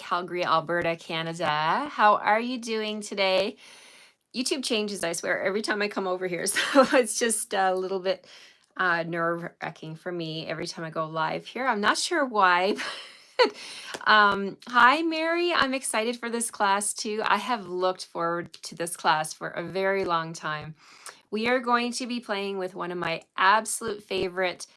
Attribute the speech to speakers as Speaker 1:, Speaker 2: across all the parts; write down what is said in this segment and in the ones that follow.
Speaker 1: Calgary, Alberta, Canada. How are you doing today? YouTube changes, I swear, every time I come over here. So it's just a little bit nerve-wracking for me every time I go live here. I'm not sure why. but, Hi, Mary. I'm excited for this class too. I have looked forward to this class for a very long time. We are going to be playing with one of my absolute favorite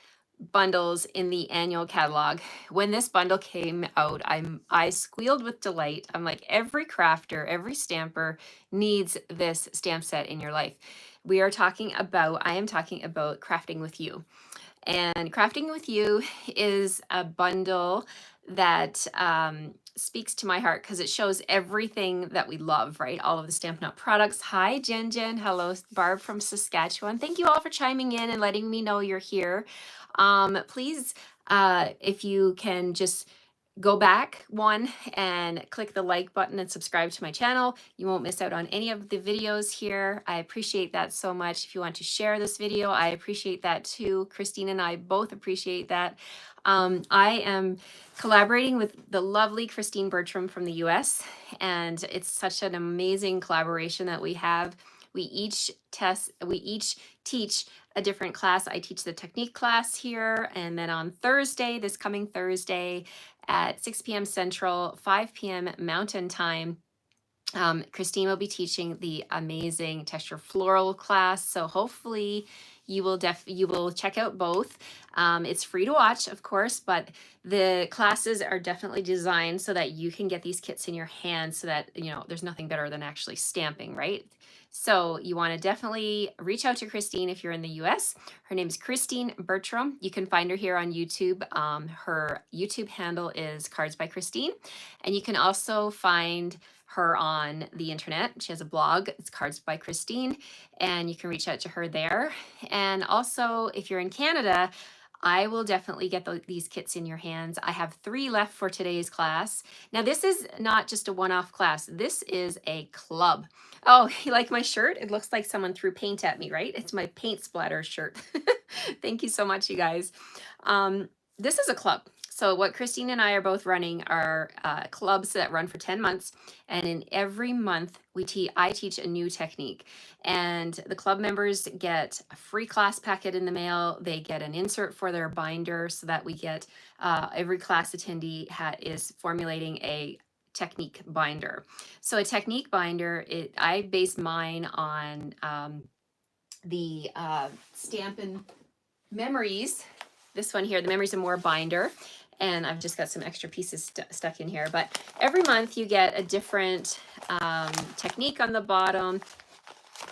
Speaker 1: bundles in the annual catalog. When this bundle came out, I squealed with delight. I'm like, every crafter, every stamper needs this stamp set in your life. I am talking about Crafting With You. And Crafting With You is a bundle that speaks to my heart because it shows everything that we love, right? All of the Stampin' Up! Products. Hi, Jen. Hello, Barb from Saskatchewan. Thank you all for chiming in and letting me know you're here. Please, if you can just go back one and click the like button and subscribe to my channel. You won't miss out on any of the videos here. I appreciate that so much. If you want to share this video, I appreciate that too. Christine and I both appreciate that. I am collaborating with the lovely Christine Bertram from the US, and it's such an amazing collaboration that we have. We each teach a different class. I teach the technique class here, and then on Thursday, this coming Thursday at 6 p.m. Central, 5 p.m. Mountain Time, Christine will be teaching the amazing texture floral class. So hopefully you will check out both. It's free to watch, of course, but the classes are definitely designed so that you can get these kits in your hands so that, there's nothing better than actually stamping, right? So you want to definitely reach out to Christine if you're in the US. Her name is Christine Bertram. You can find her here on YouTube. Her YouTube handle is Cards by Christine. And you can also find her on the internet. She has a blog. It's Cards by Christine. And you can reach out to her there. And also, if you're in Canada, I will definitely get these kits in your hands. I have 3 left for today's class. Now, this is not just a one-off class. This is a club. Oh, you like my shirt? It looks like someone threw paint at me, right? It's my paint splatter shirt. Thank you so much, you guys. This is a club. So what Christine and I are both running are clubs that run for 10 months. And in every month, I teach a new technique. And the club members get a free class packet in the mail. They get an insert for their binder so that we get every class attendee is formulating a technique binder. So a technique binder, I base mine on the Stampin' Memories. This one here, the Memories of More binder. And I've just got some extra pieces stuck in here. But every month you get a different technique on the bottom,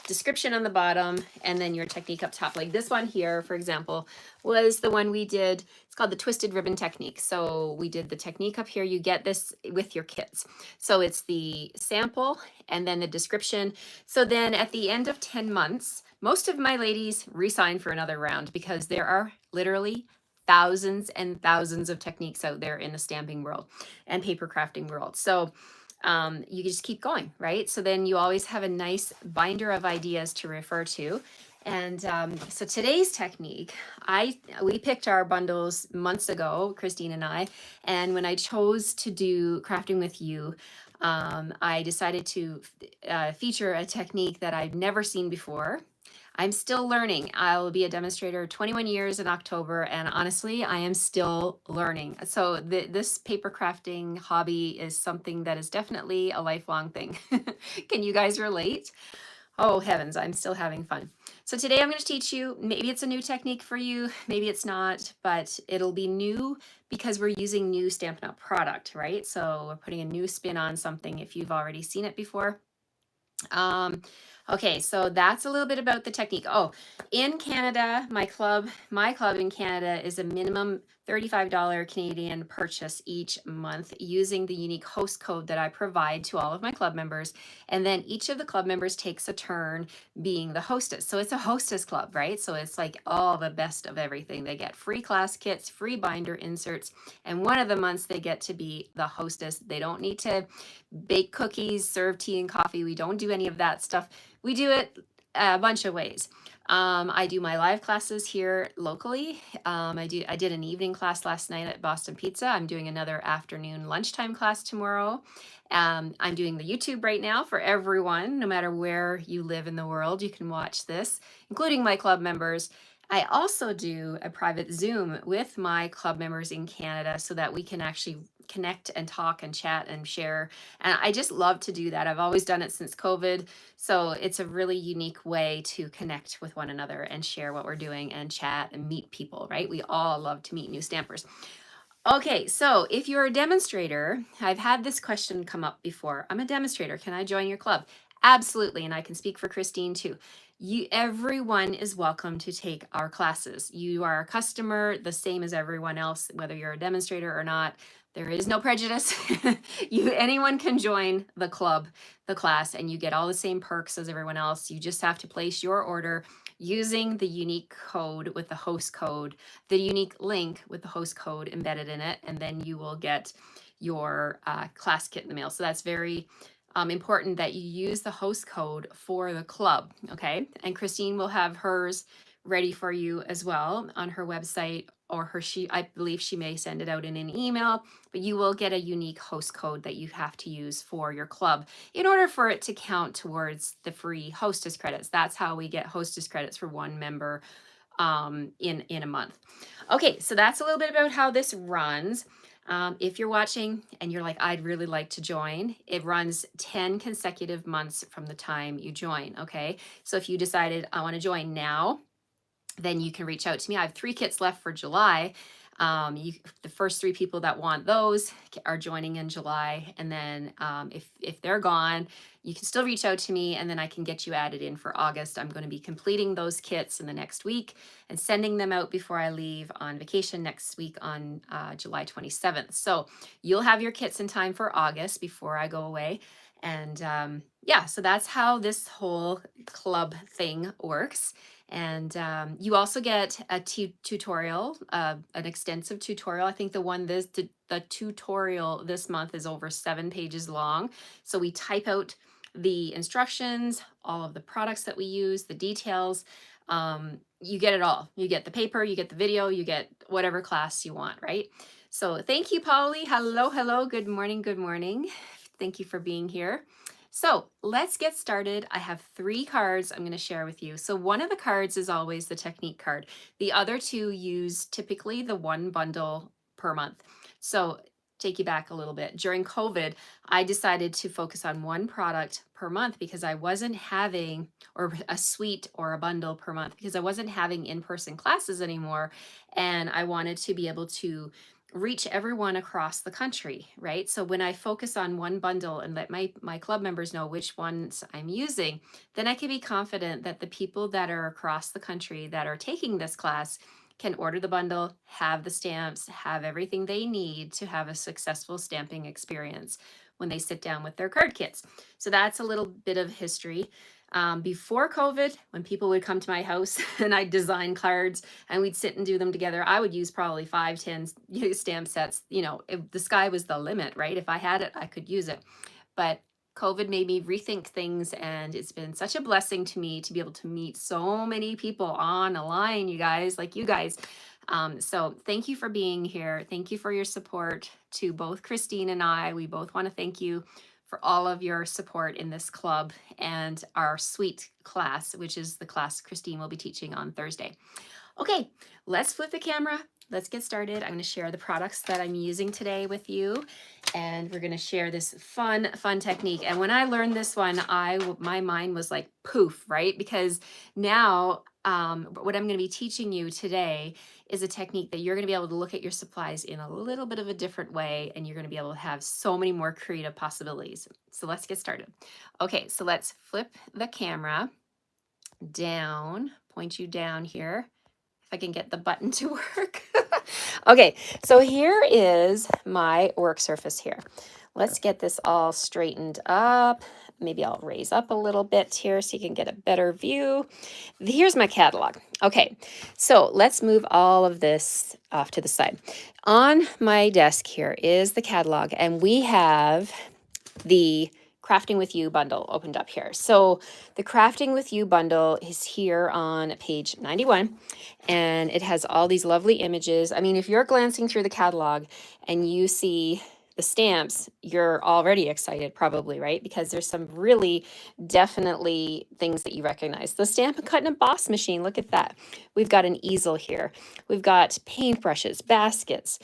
Speaker 1: description on the bottom, and then your technique up top. Like this one here, for example, was the one we did. It's called the Twisted Ribbon Technique. So we did the technique up here. You get this with your kits. So it's the sample and then the description. So then at the end of 10 months, most of my ladies re-sign for another round because there are literally thousands and thousands of techniques out there in the stamping world and paper crafting world. So you just keep going, right? So then you always have a nice binder of ideas to refer to. And so today's technique, we picked our bundles months ago, Christine and I, and when I chose to do Crafting With You, I decided to feature a technique that I've never seen before. I'm still learning. I'll be a demonstrator 21 years in October, and honestly, I am still learning. So this paper crafting hobby is something that is definitely a lifelong thing. Can you guys relate? Oh heavens, I'm still having fun. So today I'm going to teach you, maybe it's a new technique for you, maybe it's not, but it'll be new because we're using new Stampin' Up! Product, right? So we're putting a new spin on something if you've already seen it before. Okay, so that's a little bit about the technique. Oh, in Canada, my club in Canada is a minimum $35 Canadian purchase each month using the unique host code that I provide to all of my club members. And then each of the club members takes a turn being the hostess. So it's a hostess club, right? So it's like all the best of everything. They get free class kits, free binder inserts, and one of the months they get to be the hostess. They don't need to bake cookies, serve tea and coffee. We don't do any of that stuff. We do it a bunch of ways. I do my live classes here locally. I did an evening class last night at Boston Pizza. I'm doing another afternoon lunchtime class tomorrow. I'm doing the YouTube right now for everyone, no matter where you live in the world. You can watch this, including my club members. I also do a private Zoom with my club members in Canada so that we can actually connect and talk and chat and share. And I just love to do that. I've always done it since COVID. So it's a really unique way to connect with one another and share what we're doing and chat and meet people, right? We all love to meet new stampers. Okay, so if you're a demonstrator, I've had this question come up before. I'm a demonstrator. Can I join your club? Absolutely, and I can speak for Christine too. Everyone is welcome to take our classes. You are a customer, the same as everyone else, whether you're a demonstrator or not. There is no prejudice. Anyone can join the club, the class, and you get all the same perks as everyone else. You just have to place your order using the unique code with the host code, the unique link with the host code embedded in it, and then you will get your class kit in the mail. So that's very important that you use the host code for the club, okay? And Christine will have hers ready for you as well on her website, or I believe she may send it out in an email, but you will get a unique host code that you have to use for your club in order for it to count towards the free hostess credits. That's how we get hostess credits for one member in a month. Okay, so that's a little bit about how this runs. If you're watching and you're like, I'd really like to join, it runs 10 consecutive months from the time you join, okay? So if you decided I want to join now, then you can reach out to me. I have 3 kits left for July. The first 3 people that want those are joining in July. And then if they're gone, you can still reach out to me and then I can get you added in for August. I'm going to be completing those kits in the next week and sending them out before I leave on vacation next week on July 27th. So you'll have your kits in time for August before I go away. And yeah, so that's how this whole club thing works. And you also get a tutorial, an extensive tutorial. I think the tutorial this month is over 7 pages long. So we type out the instructions, all of the products that we use, the details. You get it all. You get the paper, you get the video, you get whatever class you want, right? So thank you, Polly. Hello, hello. Good morning. Good morning. Thank you for being here. So let's get started. I have 3 cards I'm going to share with you. So one of the cards is always the technique card. The other 2 use typically the 1 bundle per month. So take you back a little bit. During COVID, I decided to focus on 1 product per month because I wasn't having, or a suite or a bundle per month, because I wasn't having in-person classes anymore. And I wanted to be able to reach everyone across the country, right? So when I focus on 1 bundle and let my club members know which ones I'm using, then I can be confident that the people that are across the country that are taking this class can order the bundle, have the stamps, have everything they need to have a successful stamping experience when they sit down with their card kits. So that's a little bit of history. Before COVID, when people would come to my house and I'd design cards and we'd sit and do them together, I would use probably 5, 10 stamp sets. You know, the sky was the limit, right? If I had it, I could use it. But COVID made me rethink things, and it's been such a blessing to me to be able to meet so many people on a line, you guys, like you guys. So thank you for being here. Thank you for your support to both Christine and I. We both want to thank you for all of your support in this club and our suite class, which is the class Christine will be teaching on Thursday. Okay, let's flip the camera. Let's get started. I'm going to share the products that I'm using today with you, and we're going to share this fun technique. And when I learned this one, my mind was like poof, right? Because now what I'm going to be teaching you today is a technique that you're going to be able to look at your supplies in a little bit of a different way, and you're going to be able to have so many more creative possibilities. So let's get started. Okay, so let's flip the camera down, point you down here. If I can get the button to work. Okay, so here is my work surface here. Let's get this all straightened up. Maybe I'll raise up a little bit here so you can get a better view. Here's my catalog. Okay, so let's move all of this off to the side. On my desk here is the catalog, and we have the Crafting with You bundle opened up here. So the Crafting with You bundle is here on page 91, and it has all these lovely images. I mean, if you're glancing through the catalog and you see the stamps, you're already excited probably, right? Because there's some really definitely things that you recognize. The Stamp and Cut and Emboss machine, look at that. We've got an easel here. We've got paintbrushes, baskets,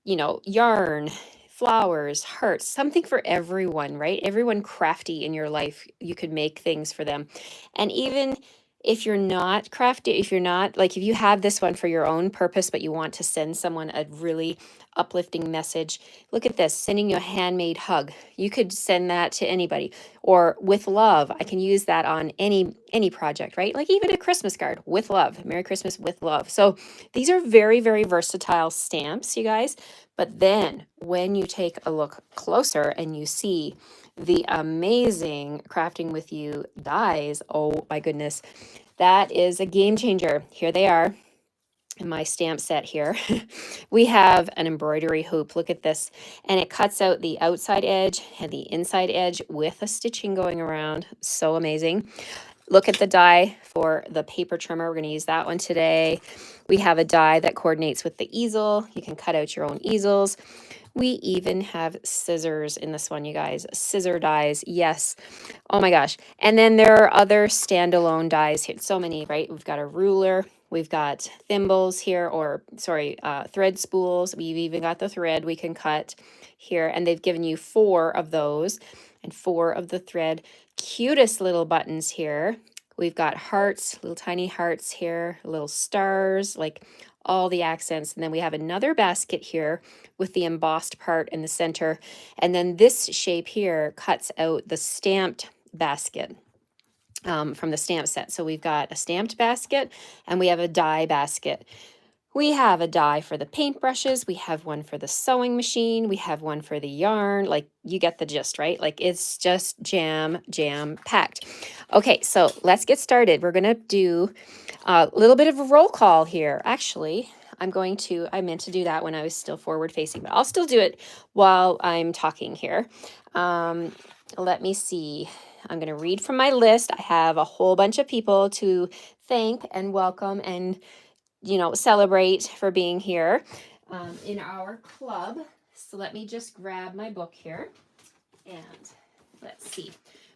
Speaker 1: yarn, flowers, hearts, something for everyone, right? Everyone crafty in your life, you could make things for them. And even if you're not crafty, if you have this one for your own purpose, but you want to send someone a really uplifting message, look at this, sending you a handmade hug. You could send that to anybody. Or with love, I can use that on any project, right? Like even a Christmas card, with love, Merry Christmas with love. So these are very, very versatile stamps, you guys. But then when you take a look closer and you see the amazing Crafting With You dies, oh my goodness, that is a game changer. Here they are in my stamp set here. We have an embroidery hoop. Look at this. And it cuts out the outside edge and the inside edge with a stitching going around. So amazing. Look at the die for the paper trimmer. We're going to use that one today. We have a die that coordinates with the easel. You can cut out your own easels. We even have scissors in this one, you guys. Scissor dies, yes. Oh my gosh. And then there are other standalone dies here. So many, right? We've got a ruler. We've got thimbles here, thread spools. We've even got the thread we can cut here. And they've given you 4 of those and 4 of the thread. Cutest little buttons here. We've got hearts, little tiny hearts here, little stars, like all the accents. And then we have another basket here with the embossed part in the center. And then this shape here cuts out the stamped basket from the stamp set. So we've got a stamped basket and we have a die basket. We have a die for the paintbrushes. We have one for the sewing machine. We have one for the yarn. Like, you get the gist, right? Like, it's just jam packed. Okay, so let's get started. We're going to do a little bit of a roll call here. Actually, I meant to do that when I was still forward facing, but I'll still do it while I'm talking here. Let me see. I'm going to read from my list. I have a whole bunch of people to thank and welcome and celebrate for being here in our club. So let me just grab my book here and let's see.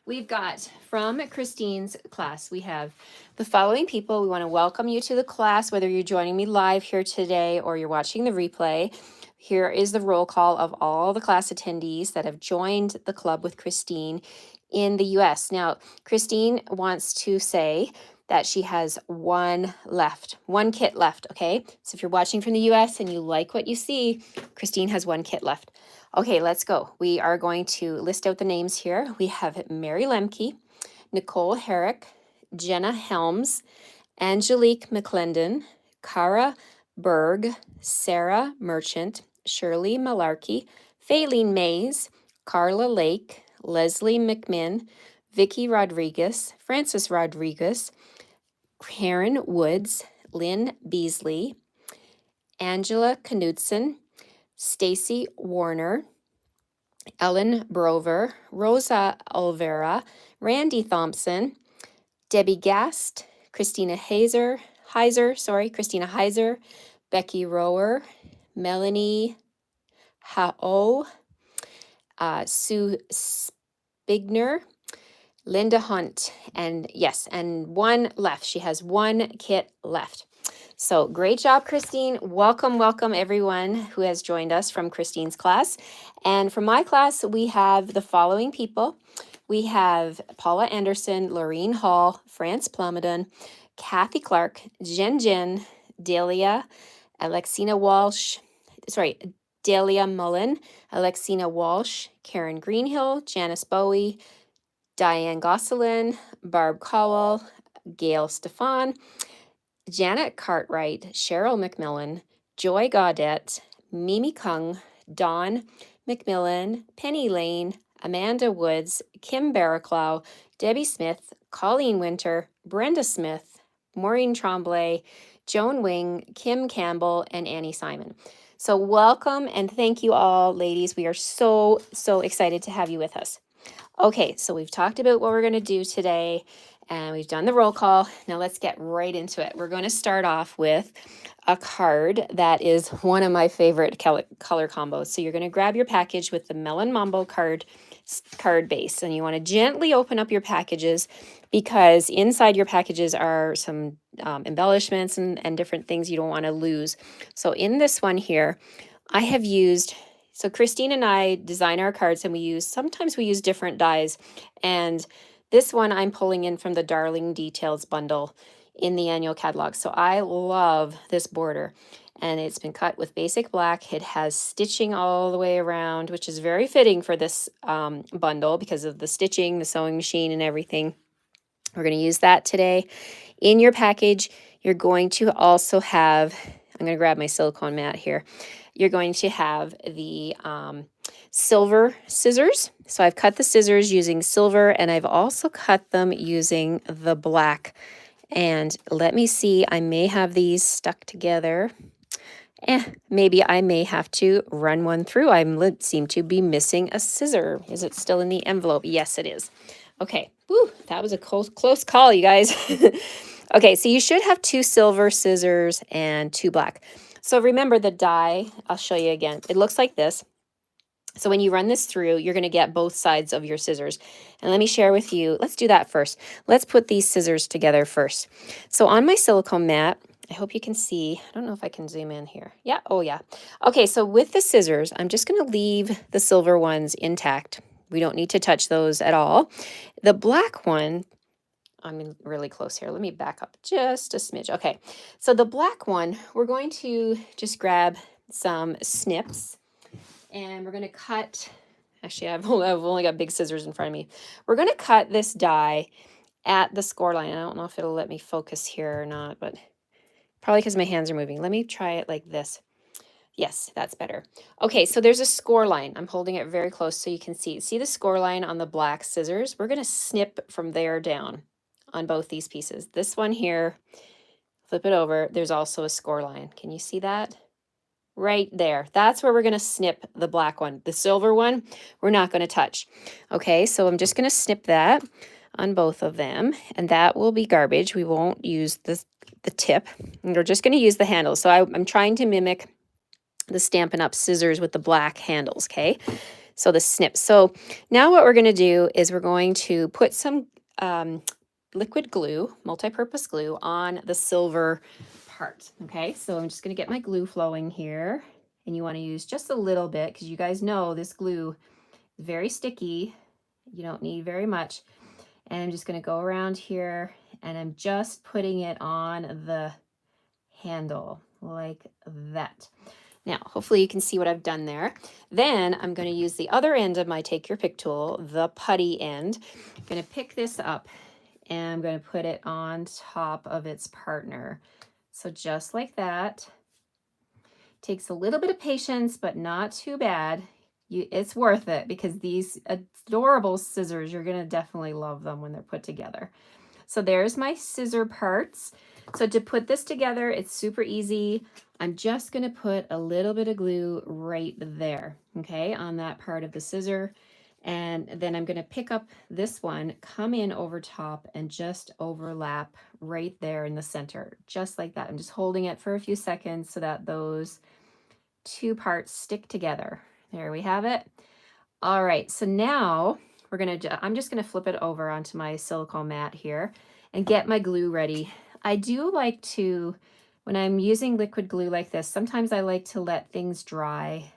Speaker 1: We've got from Christine's class, we have the following people. We want to welcome you to the class, whether you're joining me live here today or you're watching the replay. Here is the roll call of all the class attendees that have joined the club with Christine in the US. Now, Christine wants to say that she has one kit left, okay? So if you're watching from the US and you like what you see, Christine has one kit left. Okay, let's go. We are going to list out the names here. We have Mary Lemke, Nicole Herrick, Jenna Helms, Angelique McClendon, Cara Berg, Sarah Merchant, Shirley Malarkey, Faylene Mays, Carla Lake, Leslie McMinn, Vicky Rodriguez, Francis Rodriguez, Karen Woods, Lynn Beasley, Angela Knudsen, Stacy Warner, Ellen Brover, Rosa Olvera, Randy Thompson, Debbie Gast, Christina Heiser, Becky Rower, Melanie Hao, Sue Spigner, Linda Hunt, and yes, and one left. She has one kit left. So great job, Christine. Welcome everyone who has joined us from Christine's class. And from my class, we have the following people. We have Paula Anderson, Lorene Hall, France Plummeton, Kathy Clark, Jen, Delia, Delia Mullen, Alexina Walsh, Karen Greenhill, Janice Bowie, Diane Gosselin, Barb Cowell, Gail Stefan, Janet Cartwright, Cheryl McMillan, Joy Gaudette, Mimi Kung, Dawn McMillan, Penny Lane, Amanda Woods, Kim Barraclough, Debbie Smith, Colleen Winter, Brenda Smith, Maureen Tremblay, Joan Wing, Kim Campbell, and Annie Simon. So welcome and thank you all, ladies. We are so, so excited to have you with us. Okay, so we've talked about what we're going to do today and we've done the roll call. Now let's get right into it. We're going to start off with a card that is one of my favorite color combos. So you're going to grab your package with the Melon Mambo card base, and you want to gently open up your packages because inside your packages are some embellishments and different things you don't want to lose. So in this one here, I have used, so Christine and I design our cards and sometimes we use different dies. And this one I'm pulling in from the Darling Details bundle in the annual catalog. So I love this border and it's been cut with basic black. It has stitching all the way around, which is very fitting for this bundle because of the stitching, the sewing machine and everything. We're going to use that today. In your package, you're going to also have, I'm going to grab my silicone mat here. You're going to have the silver scissors. So I've cut the scissors using silver and I've also cut them using the black. And let me see, I may have these stuck together. Maybe I may have to run one through. I seem to be missing a scissor. Is it still in the envelope? Yes, it is. Okay, woo, that was a close call, you guys. Okay, so you should have 2 silver scissors and 2 black. So remember the die, I'll show you again. It looks like this. So when you run this through, you're going to get both sides of your scissors. And let me share with you, let's do that first. Let's put these scissors together first. So on my silicone mat, I hope you can see, I don't know if I can zoom in here. Yeah, oh yeah. Okay, so with the scissors, I'm just going to leave the silver ones intact. We don't need to touch those at all. The black one, I'm really close here. Let me back up just a smidge. Okay, so the black one, we're going to just grab some snips and we're going to cut, actually I've only got big scissors in front of me. We're going to cut this die at the score line. I don't know if it'll let me focus here or not, but probably because my hands are moving. Let me try it like this. Yes, that's better. Okay, so there's a score line. I'm holding it very close so you can see. See the score line on the black scissors? We're going to snip from there down on both these pieces. This one here, flip it over. There's also a score line. Can you see that? Right there. That's where we're going to snip the black one. The silver one, we're not going to touch. Okay, so I'm just going to snip that on both of them, and that will be garbage. We won't use the tip. And we're just going to use the handles. So I'm trying to mimic the Stampin' Up! Scissors with the black handles, okay? So the snip. So now what we're going to do is we're going to put some liquid glue, multi-purpose glue, on the silver part, okay? So I'm just going to get my glue flowing here, and you want to use just a little bit because you guys know this glue is very sticky. You don't need very much. And I'm just going to go around here, and I'm just putting it on the handle like that. Now, hopefully you can see what I've done there. Then I'm going to use the other end of my Take Your Pick tool, the putty end. I'm going to pick this up and I'm going to put it on top of its partner. So just like that. Takes a little bit of patience, but not too bad. It's worth it because these adorable scissors, you're going to definitely love them when they're put together. So there's my scissor parts. So to put this together, it's super easy. I'm just going to put a little bit of glue right there, okay, on that part of the scissor. And then I'm going to pick up this one, come in over top, and just overlap right there in the center, just like that. I'm just holding it for a few seconds so that those 2 parts stick together. There we have it. All right, so now I'm just going to flip it over onto my silicone mat here and get my glue ready. I do like to, when I'm using liquid glue like this, sometimes I like to let things dry,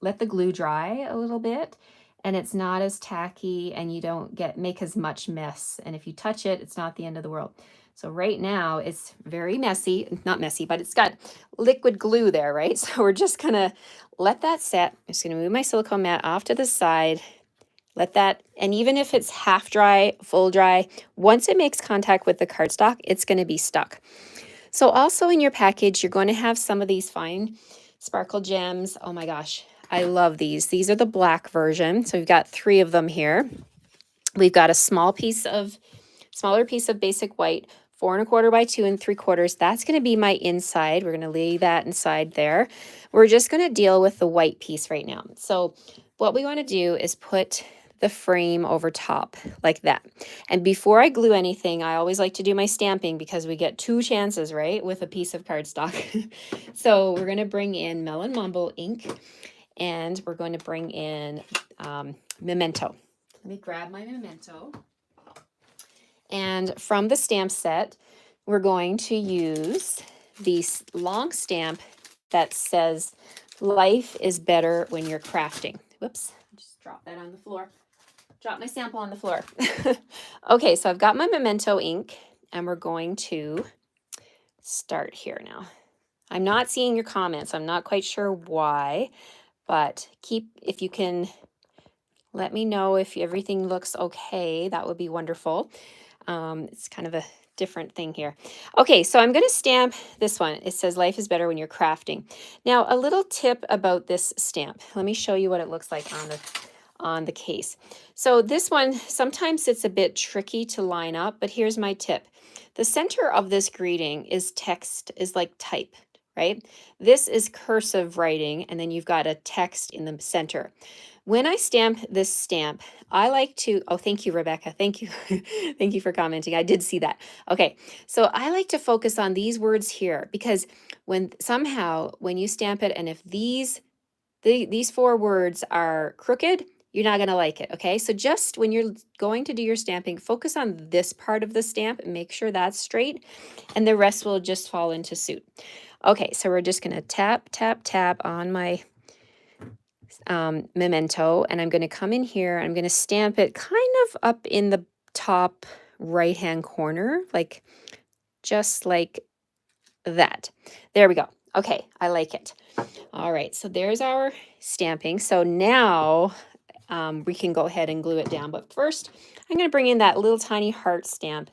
Speaker 1: let the glue dry a little bit, and it's not as tacky and you don't make as much mess. And if you touch it, it's not the end of the world. So right now it's very messy, not messy, but it's got liquid glue there, right? So we're just gonna let that set. I'm just gonna move my silicone mat off to the side, let that, and even if it's half dry, full dry, once it makes contact with the cardstock, it's gonna be stuck. So also in your package, you're going to have some of these fine sparkle gems. Oh my gosh, I love these. These are the black version. So we've got 3 of them here. We've got a smaller piece of basic white, 4¼ by 2¾ That's going to be my inside. We're going to lay that inside there. We're just going to deal with the white piece right now. So what we want to do is put the frame over top like that. And before I glue anything, I always like to do my stamping because we get 2 chances, right, with a piece of cardstock. So we're going to bring in Melon Mambo ink, and we're going to bring in Memento. Let me grab my Memento. And from the stamp set, we're going to use the long stamp that says, "Life is better when you're crafting." Whoops, just dropped that on the floor. Drop my sample on the floor. Okay, so I've got my Memento ink, and we're going to start here now. I'm not seeing your comments. I'm not quite sure why, but if you can let me know if everything looks okay, that would be wonderful. It's kind of a different thing here. Okay, so I'm going to stamp this one. It says, "Life is better when you're crafting." Now, a little tip about this stamp. Let me show you what it looks like on the case. So this one, sometimes it's a bit tricky to line up, but here's my tip. The center of this greeting is text, is like type, right? This is cursive writing, and then you've got a text in the center. When I stamp this stamp, I like to, oh, thank you, Rebecca. Thank you. Thank you for commenting. I did see that. Okay, so I like to focus on these words here because when you stamp it, and if these 4 words are crooked, you're not going to like it, okay? So just when you're going to do your stamping, focus on this part of the stamp and make sure that's straight, and the rest will just fall into suit. Okay, so we're just going to tap, tap, tap on my Memento, and I'm going to come in here. I'm going to stamp it kind of up in the top right-hand corner, like just like that. There we go. Okay, I like it. All right, so there's our stamping. So now we can go ahead and glue it down. But first, I'm going to bring in that little tiny heart stamp.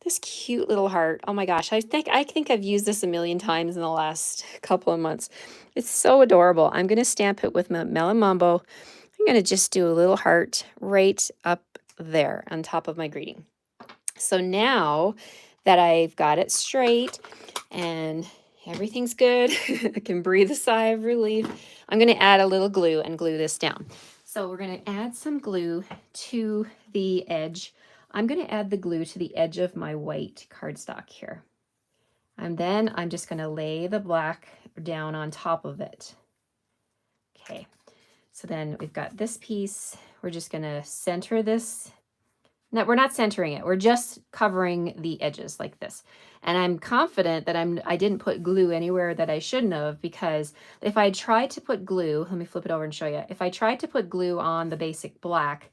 Speaker 1: This cute little heart. Oh my gosh, I think I've used this a million times in the last couple of months. It's so adorable. I'm going to stamp it with my Melon Mambo. I'm going to just do a little heart right up there on top of my greeting. So now that I've got it straight and everything's good, I can breathe a sigh of relief. I'm going to add a little glue and glue this down. So we're going to add some glue to the edge. I'm going to add the glue to the edge of my white cardstock here. And then I'm just going to lay the black down on top of it. Okay, so then we've got this piece. We're just going to center this. No, we're not centering it. We're just covering the edges like this. And I'm confident that I didn't put glue anywhere that I shouldn't have, because if I tried to put glue, let me flip it over and show you. If I tried to put glue on the basic black,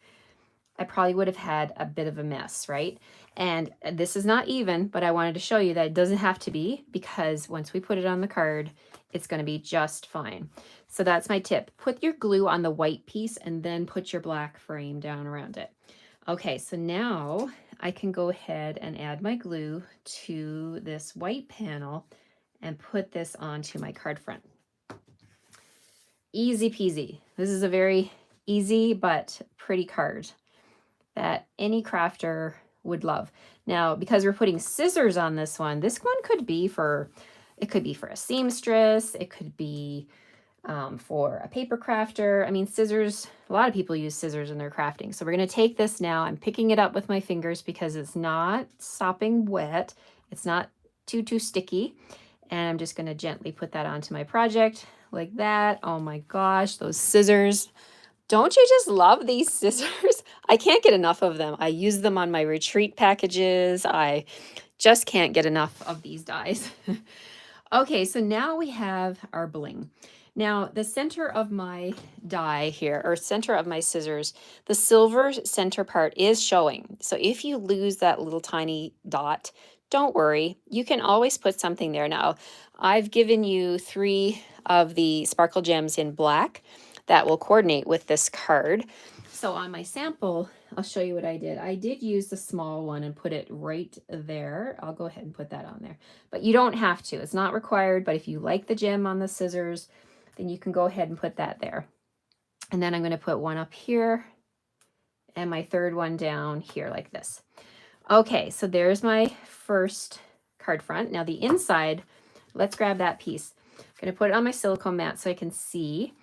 Speaker 1: I probably would have had a bit of a mess, right? And this is not even, but I wanted to show you that it doesn't have to be, because once we put it on the card, it's going to be just fine. So that's my tip. Put your glue on the white piece and then put your black frame down around it. Okay, so now I can go ahead and add my glue to this white panel and put this onto my card front. Easy peasy. This is a very easy but pretty card that any crafter would love. Now, because we're putting scissors on this one could be for, it could be for a seamstress, it could be for a paper crafter. I mean, scissors, a lot of people use scissors in their crafting. So we're going to take this now. I'm picking it up with my fingers because it's not sopping wet. It's not too sticky. And I'm just going to gently put that onto my project like that. Oh my gosh, those scissors. Don't you just love these scissors? I can't get enough of them. I use them on my retreat packages. I just can't get enough of these dies. Okay, so now we have our bling. Now, the center of my die here, or center of my scissors, the silver center part is showing. So if you lose that little tiny dot, don't worry. You can always put something there. Now, I've given you 3 of the sparkle gems in black that will coordinate with this card. So on my sample, I'll show you what I did. I did use the small one and put it right there. I'll go ahead and put that on there. But you don't have to. It's not required, but if you like the gem on the scissors, then you can go ahead and put that there. And then I'm going to put one up here and my third one down here like this. Okay, so there's my first card front. Now the inside, let's grab that piece. I'm going to put it on my silicone mat so I can see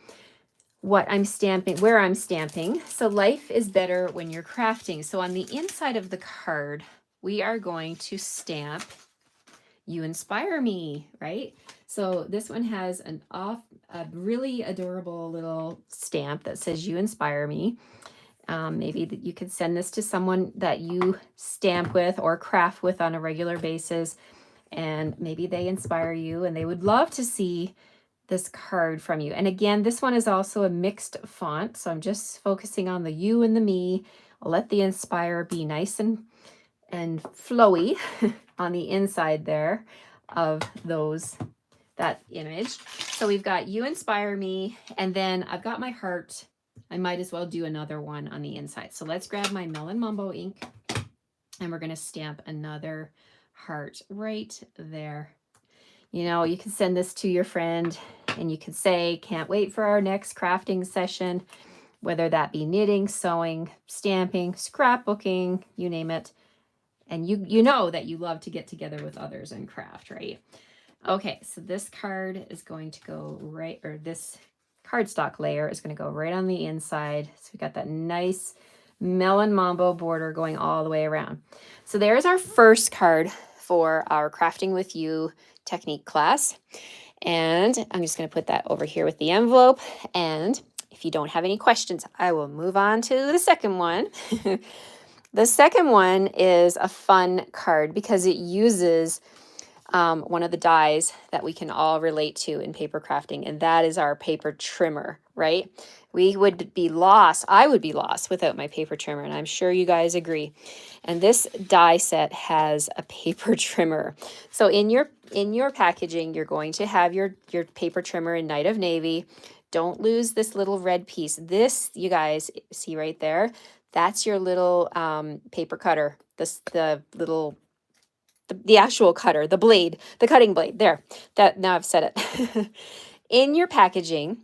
Speaker 1: what I'm stamping, where I'm stamping. So life is better when you're crafting. So on the inside of the card, we are going to stamp "You Inspire Me," right? So this one has a really adorable little stamp that says "You Inspire Me." Maybe that you could send this to someone that you stamp with or craft with on a regular basis, and maybe they inspire you and they would love to see this card from you. And again, this one is also a mixed font, so I'm just focusing on the "you" and the "me." I'll let the "inspire" be nice and flowy on the inside there of that image. So we've got "You Inspire Me," and then I've got my heart. I might as well do another one on the inside. So let's grab my Melon Mambo ink, and we're going to stamp another heart right there. You know, you can send this to your friend and you can say, "Can't wait for our next crafting session," whether that be knitting, sewing, stamping, scrapbooking, you name it. And you know that you love to get together with others and craft, right? Okay, so this card is going to go right, or this cardstock layer is going to go right on the inside. So we got that nice Melon Mambo border going all the way around. So there's our first card for our Crafting With You technique class. And I'm just going to put that over here with the envelope. And if you don't have any questions, I will move on to the second one. The second one is a fun card because it uses one of the dies that we can all relate to in paper crafting, and that is our paper trimmer, right? We would be lost. I would be lost without my paper trimmer, and I'm sure you guys agree. And this die set has a paper trimmer. So in your packaging, you're going to have your paper trimmer in Night of Navy. Don't lose this little red piece. This, you guys see right there, that's your little paper cutter. The actual cutter, the blade, the cutting blade. There, that, now I've said it. In your packaging,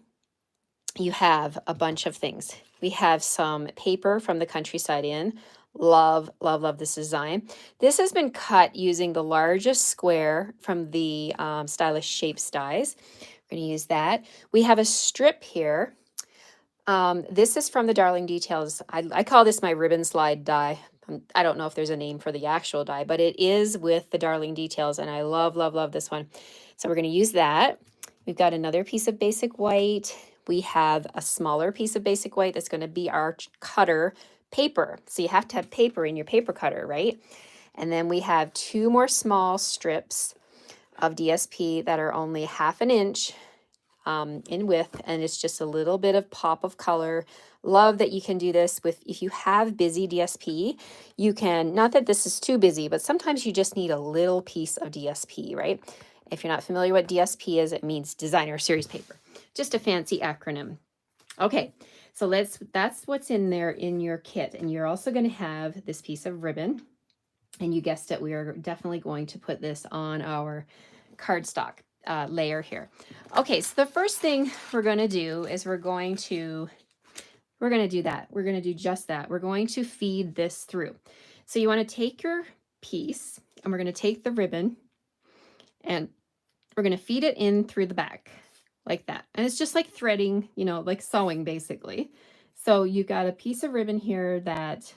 Speaker 1: you have a bunch of things. We have some paper from the Countryside Inn. Love, love, love this design. This has been cut using the largest square from the Stylish Shapes dies. We're going to use that. We have a strip here. This is from the Darling Details. I call this my ribbon slide die. I don't know if there's a name for the actual die, but it is with the Darling Details, and I love, love, love this one. So we're going to use that. We've got another piece of basic white. We have a smaller piece of basic white that's going to be our cutter paper. So you have to have paper in your paper cutter, right? And then we have two more small strips of DSP that are only 1/2 inch in width, and it's just a little bit of pop of color. Love that you can do this with, if you have busy DSP, you can, not that this is too busy, but sometimes you just need a little piece of DSP, right? If you're not familiar what DSP is, it means designer series paper, just a fancy acronym. Okay, so that's what's in there in your kit. And you're also going to have this piece of ribbon, and you guessed it, we are definitely going to put this on our cardstock layer here. Okay, so the first thing we're going to do is we're going to do that. We're going to do just that. We're going to feed this through. So you want to take your piece, and we're going to take the ribbon, and we're going to feed it in through the back like that. And it's just like threading, you know, like sewing basically. So you got a piece of ribbon here that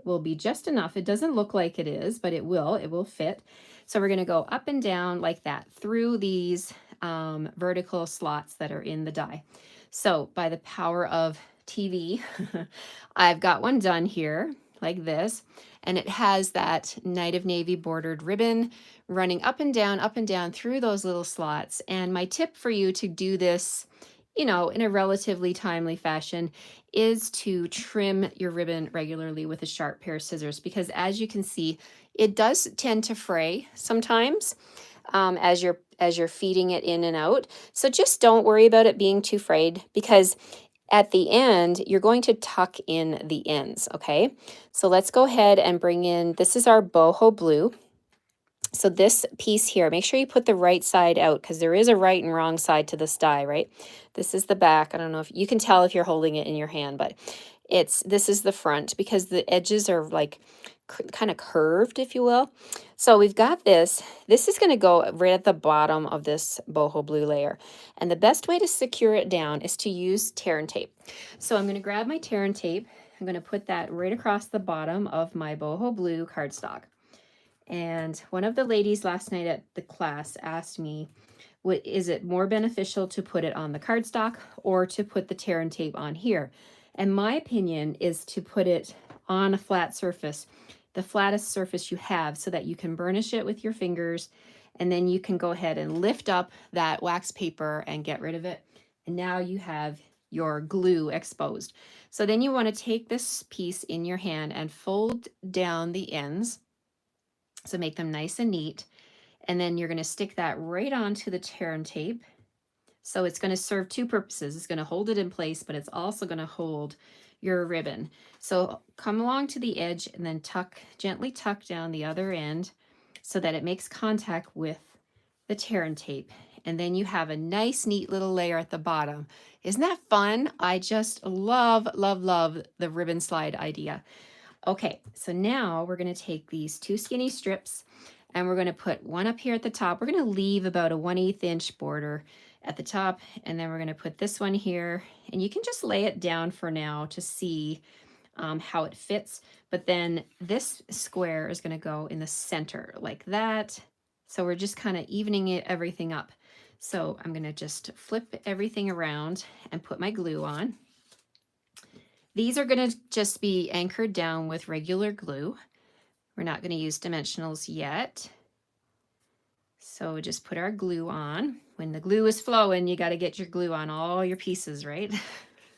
Speaker 1: will be just enough. It doesn't look like it is, but it will fit. So we're going to go up and down like that through these vertical slots that are in the die. So by the power of TV, I've got one done here like this, and it has that Night of Navy bordered ribbon running up and down through those little slots. And my tip for you to do this, you know, in a relatively timely fashion, is to trim your ribbon regularly with a sharp pair of scissors, because as you can see, it does tend to fray sometimes as you're feeding it in and out. So just don't worry about it being too frayed, because at the end, you're going to tuck in the ends, okay? So let's go ahead and bring in, this is our boho blue. So this piece here, make sure you put the right side out, because there is a right and wrong side to this die, right? This is the back. I don't know if you can tell if you're holding it in your hand, but This is the front because the edges are like kind of curved, if you will. So we've got this. This is going to go right at the bottom of this boho blue layer. And the best way to secure it down is to use tear and tape. So I'm going to grab my tear and tape. I'm going to put that right across the bottom of my boho blue cardstock. And one of the ladies last night at the class asked me, is it more beneficial to put it on the cardstock or to put the tear and tape on here? And my opinion is to put it on a flat surface, the flattest surface you have, so that you can burnish it with your fingers, and then you can go ahead and lift up that wax paper and get rid of it. And now you have your glue exposed. So then you want to take this piece in your hand and fold down the ends. So make them nice and neat. And then you're going to stick that right onto the tear and tape. So it's going to serve two purposes. It's going to hold it in place, but it's also going to hold your ribbon. So come along to the edge and then gently tuck down the other end so that it makes contact with the tear and tape. And then you have a nice, neat little layer at the bottom. Isn't that fun? I just love, love, love the ribbon slide idea. Okay, so now we're going to take these two skinny strips and we're going to put one up here at the top. We're going to leave about a 1/8 inch border at the top, and then we're going to put this one here, and you can just lay it down for now to see how it fits. But then this square is going to go in the center like that. So we're just kind of evening everything up. So I'm going to just flip everything around and put my glue on. These are going to just be anchored down with regular glue. We're not going to use dimensionals yet. So just put our glue on. When the glue is flowing, you got to get your glue on all your pieces, right?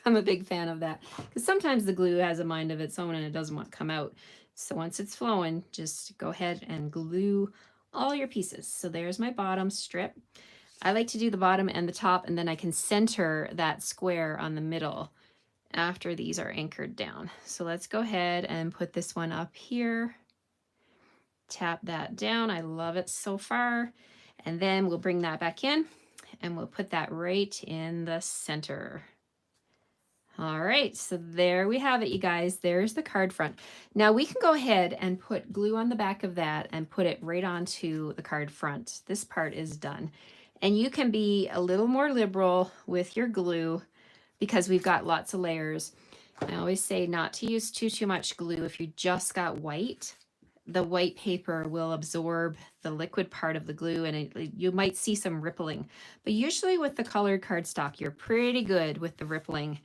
Speaker 1: I'm a big fan of that because sometimes the glue has a mind of its own and it doesn't want to come out. So once it's flowing, just go ahead and glue all your pieces. So there's my bottom strip. I like to do the bottom and the top, and then I can center that square on the middle after these are anchored down. So let's go ahead and put this one up here. Tap that down. I love it so far. And then we'll bring that back in and we'll put that right in the center. All right, so there we have it, you guys. There's the card front. Now we can go ahead and put glue on the back of that and put it right onto the card front. This part is done. And you can be a little more liberal with your glue because we've got lots of layers. I always say not to use too much glue. If you just got white, the white paper will absorb the liquid part of the glue, and you might see some rippling. But usually with the colored cardstock, you're pretty good with the rippling.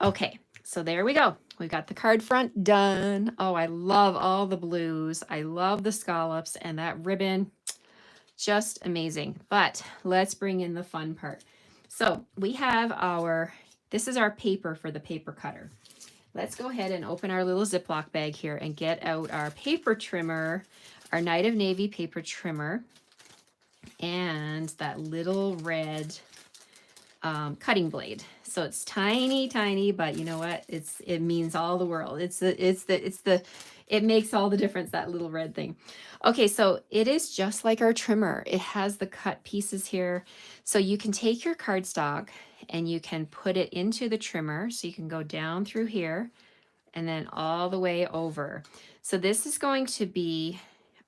Speaker 1: Okay, so there we go. We've got the card front done. Oh, I love all the blues. I love the scallops and that ribbon. Just amazing. But let's bring in the fun part. So we have this is our paper for the paper cutter. Let's go ahead and open our little Ziploc bag here and get out our paper trimmer, our Night of Navy paper trimmer, and that little red cutting blade. So it's tiny, tiny, but you know what? It means all the world. It makes all the difference, that little red thing. Okay, so it is just like our trimmer. It has the cut pieces here. So you can take your cardstock and you can put it into the trimmer. So you can go down through here and then all the way over. So this is going to be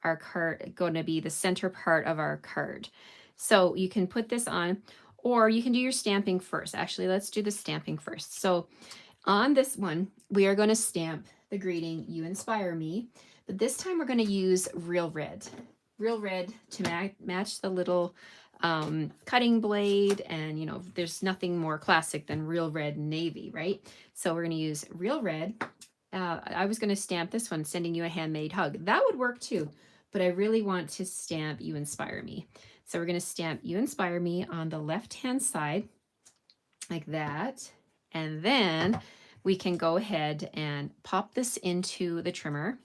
Speaker 1: the center part of our card. So you can put this on, or you can do your stamping first. Actually, let's do the stamping first. So on this one, we are going to stamp the greeting, "You inspire me." But this time we're going to use real red to match the little cutting blade. And you know, there's nothing more classic than real red navy, right? So we're going to use real red. I was going to stamp this one, "Sending you a handmade hug." That would work too, but I really want to stamp "You inspire me." So we're going to stamp "You inspire me" on the left-hand side like that. And then we can go ahead and pop this into the trimmer.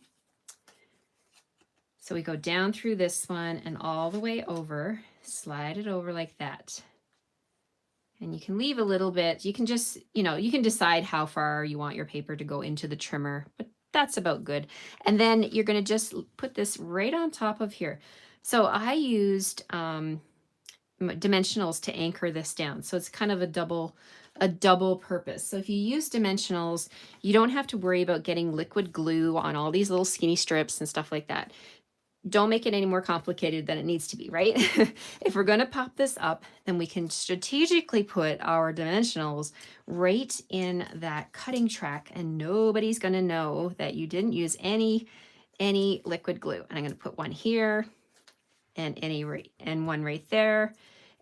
Speaker 1: So we go down through this one and all the way over, slide it over like that. And you can leave a little bit. You can just, you can decide how far you want your paper to go into the trimmer, but that's about good. And then you're going to just put this right on top of here. So I used dimensionals to anchor this down. So it's kind of a double a double purpose. So if you use dimensionals, you don't have to worry about getting liquid glue on all these little skinny strips and stuff like that. Don't make it any more complicated than it needs to be, right? If we're going to pop this up, then we can strategically put our dimensionals right in that cutting track, and nobody's going to know that you didn't use any liquid glue. And I'm going to put one here and one right there.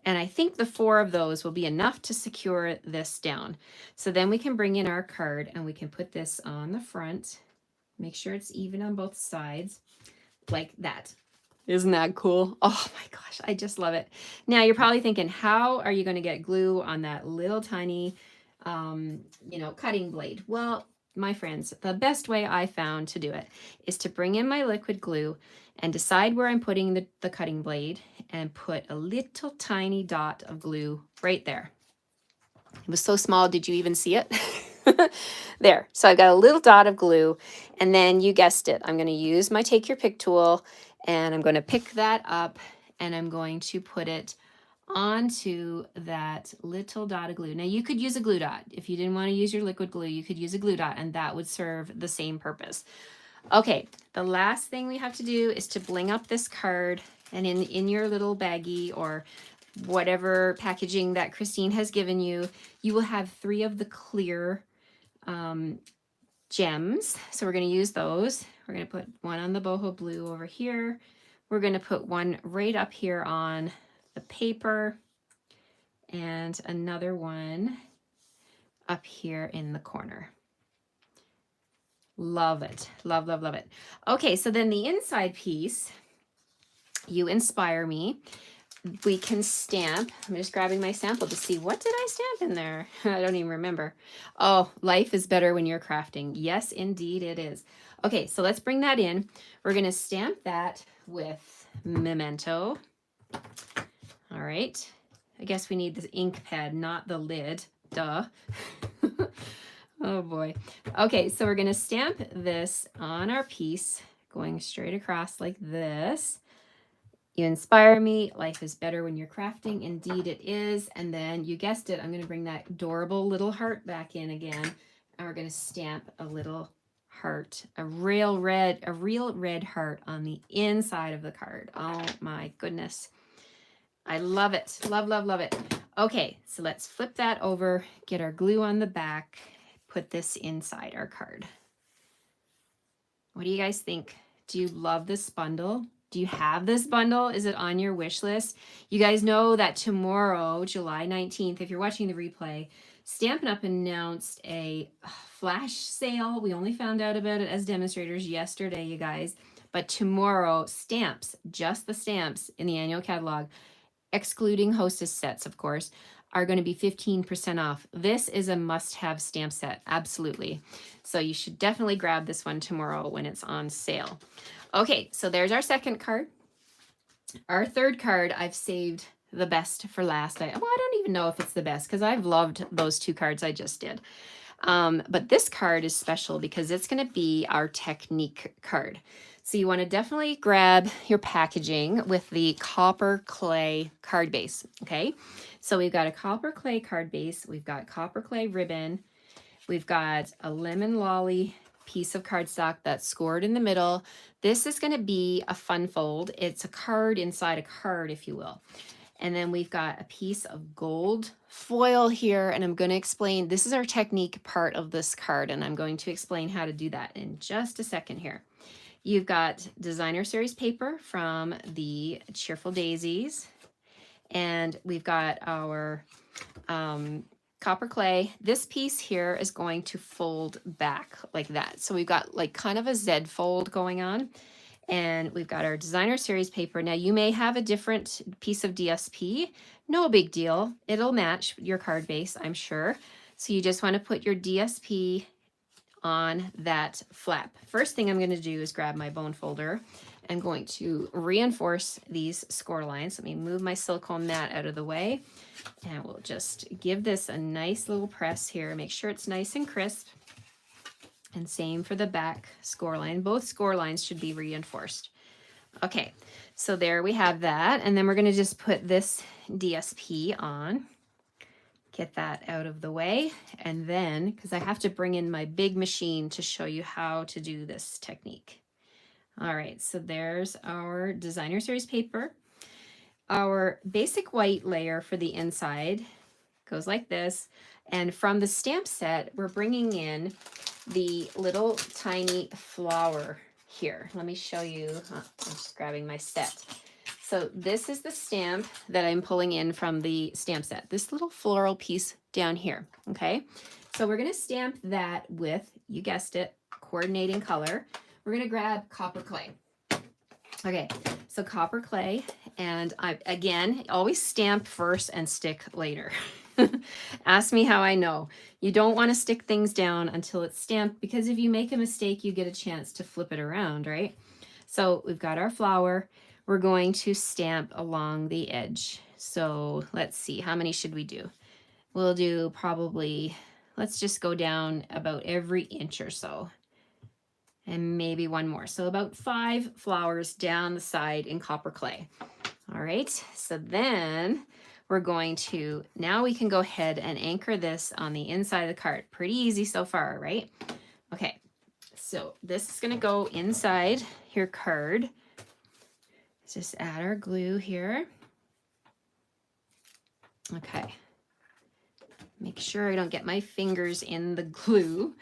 Speaker 1: And I think the 4 of those will be enough to secure this down. So then we can bring in our card and we can put this on the front. Make sure it's even on both sides like that. Isn't that cool? Oh my gosh, I just love it. Now you're probably thinking, how are you going to get glue on that little tiny, cutting blade? Well, my friends, the best way I found to do it is to bring in my liquid glue and decide where I'm putting the cutting blade and put a little tiny dot of glue right there. It was so small, did you even see it? There, so I've got a little dot of glue, and then you guessed it, I'm going to use my Take Your Pick tool, and I'm going to pick that up, and I'm going to put it onto that little dot of glue. Now you could use a glue dot. If you didn't want to use your liquid glue, you could use a glue dot, and that would serve the same purpose. Okay, the last thing we have to do is to bling up this card, and in your little baggie or whatever packaging that Christine has given you, you will have 3 of the clear gems. So we're going to use those. We're going to put one on the boho blue over here. We're going to put one right up here on the paper and another one up here in the corner. Love it. Love, love, love it. Okay, so then the inside piece, you inspire me. We can stamp. I'm just grabbing my sample to see, what did I stamp in there? I don't even remember. Oh, life is better when you're crafting. Yes, indeed it is. Okay, so let's bring that in. We're going to stamp that with Memento. All right. I guess we need the ink pad, not the lid. Duh. Oh boy. Okay, so we're going to stamp this on our piece, going straight across like this. You inspire me. Life is better when you're crafting. Indeed it is. And then you guessed it, I'm going to bring that adorable little heart back in again. And we're going to stamp a little heart, a real red heart on the inside of the card. Oh my goodness. I love it. Love, love, love it. Okay, so let's flip that over, get our glue on the back, put this inside our card. What do you guys think? Do you love this bundle? Do you have this bundle? Is it on your wish list? You guys know that tomorrow, July 19th, if you're watching the replay, Stampin' Up! Announced a flash sale. We only found out about it as demonstrators yesterday, you guys. But tomorrow, stamps, just the stamps in the annual catalog, excluding Hostess sets, of course, are going to be 15% off. This is a must-have stamp set, absolutely. So you should definitely grab this one tomorrow when it's on sale. Okay, so there's our second card. Our third card, I've saved the best for last. I don't even know if it's the best because I've loved those 2 cards I just did. But this card is special because it's going to be our technique card. So you want to definitely grab your packaging with the copper clay card base, okay? So we've got a copper clay card base. We've got copper clay ribbon. We've got a lemon lolly piece of cardstock that's scored in the middle. This is going to be a fun fold. It's a card inside a card, if you will. And then we've got a piece of gold foil here, and I'm going to explain, this is our technique part of this card, and I'm going to explain how to do that in just a second here. You've got designer series paper from the Cheerful Daisies, and we've got our copper clay. This piece here is going to fold back like that. So we've got like kind of a Z fold going on. And we've got our designer series paper. Now you may have a different piece of DSP. No big deal. It'll match your card base, I'm sure. So you just want to put your DSP on that flap. First thing I'm going to do is grab my bone folder. I'm going to reinforce these score lines. Let me move my silicone mat out of the way. And we'll just give this a nice little press here. Make sure it's nice and crisp. And same for the back score line. Both score lines should be reinforced. Okay, so there we have that. And then we're going to just put this DSP on. get that out of the way. And then, because I have to bring in my big machine to show you how to do this technique. All right, so there's our designer series paper. Our basic white layer for the inside goes like this. And from the stamp set, we're bringing in the little tiny flower here. Let me show you. I'm just grabbing my set. So this is the stamp that I'm pulling in from the stamp set, this little floral piece down here, okay? So we're gonna stamp that with, you guessed it, coordinating color. We're gonna grab copper clay. Okay, so copper clay, and I, again, always stamp first and stick later. Ask me how I know. You don't want to stick things down until it's stamped, because if you make a mistake, you get a chance to flip it around, right? So we've got our flower. We're going to stamp along the edge. So let's see, how many should we do? We'll do probably, let's just go down about every inch or so. And maybe one more. So about 5 flowers down the side in copper clay. All right, so then we're going to, now we can go ahead and anchor this on the inside of the card. Pretty easy so far, right? Okay, so this is gonna go inside your card. Let's just add our glue here. Okay, make sure I don't get my fingers in the glue.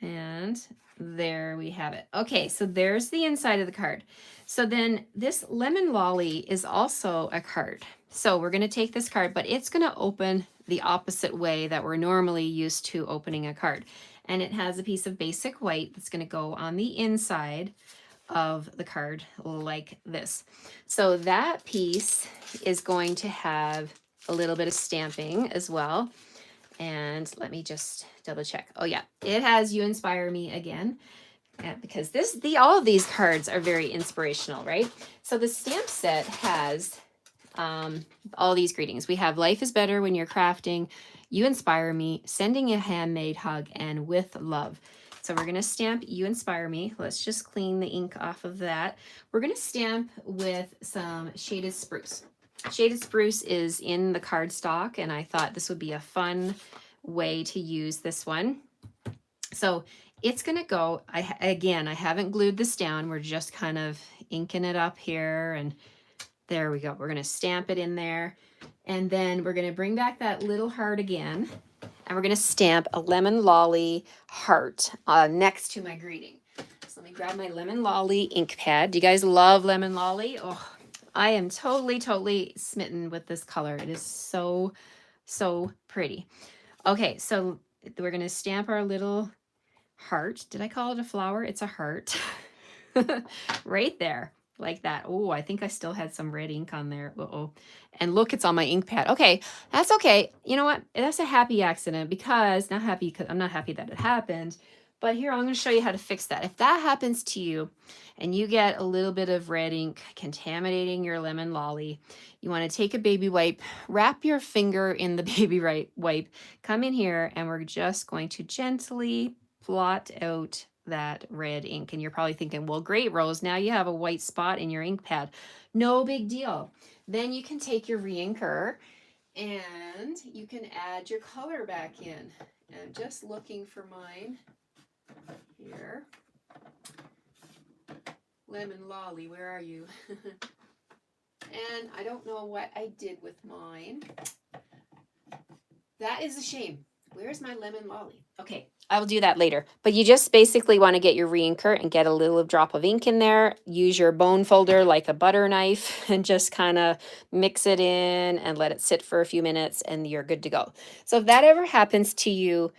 Speaker 1: And there we have it. Okay, so there's the inside of the card. So then this lemon lolly is also a card. So we're going to take this card, but it's going to open the opposite way that we're normally used to opening a card. And it has a piece of basic white that's going to go on the inside of the card like this. So that piece is going to have a little bit of stamping as well. And let me just double check. Oh yeah, it has "You Inspire Me" again, because all of these cards are very inspirational, right? So the stamp set has all these greetings. We have "Life is better when you're crafting," "You inspire me," "Sending a handmade hug," and "With love." So we're gonna stamp "You Inspire Me." Let's just clean the ink off of that. We're gonna stamp with some Shaded Spruce. Shaded Spruce is in the cardstock, and I thought this would be a fun way to use this one. So it's gonna go, again, I haven't glued this down. We're just kind of inking it up here, and there we go. We're gonna stamp it in there, and then we're gonna bring back that little heart again, and we're gonna stamp a lemon lolly heart next to my greeting. So let me grab my lemon lolly ink pad. Do you guys love lemon lolly? Oh, I am totally smitten with this color. It is so pretty. Okay, so we're going to stamp our little heart. Did I call it a flower? It's a heart. Right there, like that. Oh, I think I still had some red ink on there. Uh-oh. And look, it's on my ink pad. Okay, that's okay. You know what? That's a happy accident, because I'm not happy that it happened. But here, I'm going to show you how to fix that. If that happens to you and you get a little bit of red ink contaminating your lemon lolly, you want to take a baby wipe, wrap your finger in the baby wipe, come in here, and we're just going to gently blot out that red ink. And you're probably thinking, well, great, Rose, now you have a white spot in your ink pad. No big deal. Then you can take your reinker and you can add your color back in. And I'm just looking for mine here. Lemon lolly, where are you? And I don't know what I did with mine. That is a shame. Where's my lemon lolly? Okay, I'll do that later. But you just basically want to get your reinker and get a little drop of ink in there. Use your bone folder like a butter knife and just kind of mix it in and let it sit for a few minutes, and you're good to go. So if that ever happens to you,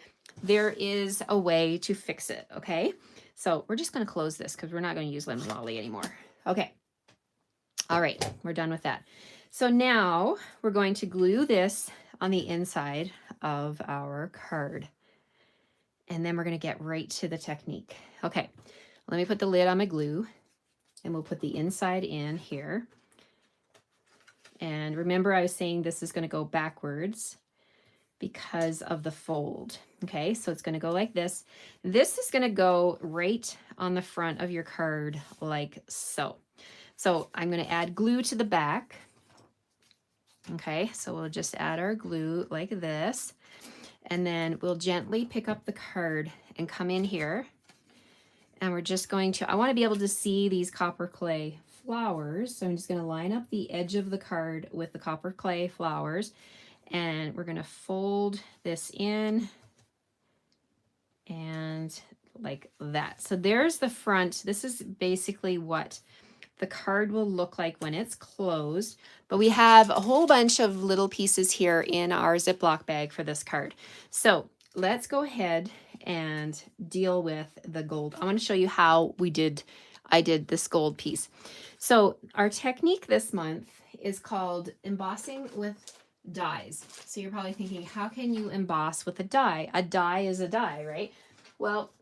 Speaker 1: there is a way to fix it, okay? So we're just going to close this because we're not going to use lemon lolly anymore. Okay. All right, we're done with that. So now we're going to glue this on the inside of our card. And then we're going to get right to the technique. Okay, let me put the lid on my glue, and we'll put the inside in here. And remember, I was saying this is going to go backwards because of the fold. Okay, so it's going to go like this. This is going to go right on the front of your card like so. So I'm going to add glue to the back. Okay, so we'll just add our glue like this, and then we'll gently pick up the card and come in here. And we're just going to, I want to be able to see these copper clay flowers. So I'm just going to line up the edge of the card with the copper clay flowers. And we're going to fold this in and like that. So there's the front. This is basically what the card will look like when it's closed. But we have a whole bunch of little pieces here in our Ziploc bag for this card. So let's go ahead and deal with the gold. I want to show you how I did this gold piece. So our technique this month is called Embossing with Dies. So you're probably thinking, how can you emboss with a die? A die is a die, right? Well,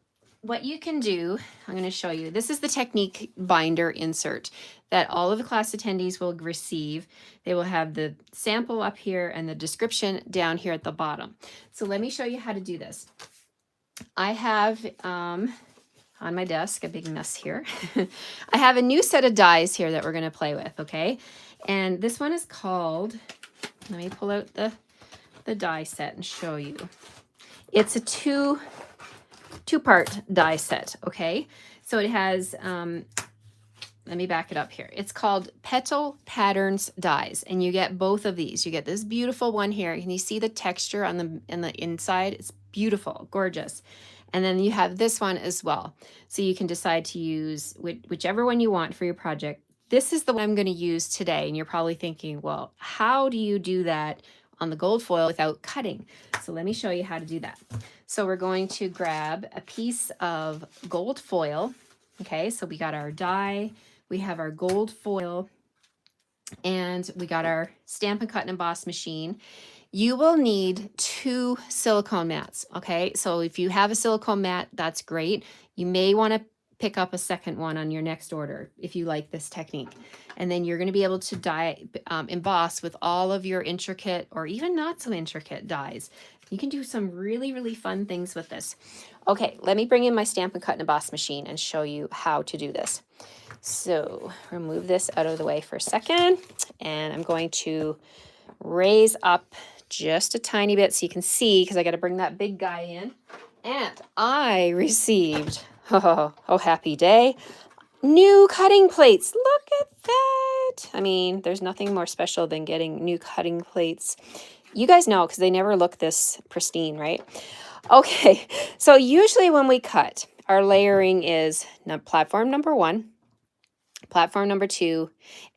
Speaker 1: what you can do, I'm going to show you. This is the technique binder insert that all of the class attendees will receive. They will have the sample up here and the description down here at the bottom. So let me show you how to do this. I have on my desk, a big mess here. I have a new set of dies here that we're going to play with, okay? And this one is called, let me pull out the die set and show you. It's a two-part die set, okay? So it has, let me back it up here. It's called Petal Patterns Dies, and you get both of these. You get this beautiful one here. Can you see the texture on the inside? It's beautiful, gorgeous. And then you have this one as well. So you can decide to use whichever one you want for your project. This is the one I'm going to use today, and you're probably thinking, well, how do you do that on the gold foil without cutting? So let me show you how to do that. So we're going to grab a piece of gold foil. Okay, so we got our die, we have our gold foil, and we got our Stamp and Cut and Emboss machine. You will need 2 silicone mats, okay? So if you have a silicone mat, that's great. You may want to pick up a second one on your next order if you like this technique. And then you're going to be able to emboss with all of your intricate or even not so intricate dies. You can do some really, really fun things with this. Okay, let me bring in my Stamp and Cut and Emboss machine and show you how to do this. So remove this out of the way for a second, and I'm going to raise up just a tiny bit so you can see, because I got to bring that big guy in. And I received, oh, happy day, new cutting plates. Look at that. I mean, there's nothing more special than getting new cutting plates. You guys know, because they never look this pristine, right? Okay, so usually when we cut, our layering is platform number 1, platform number 2,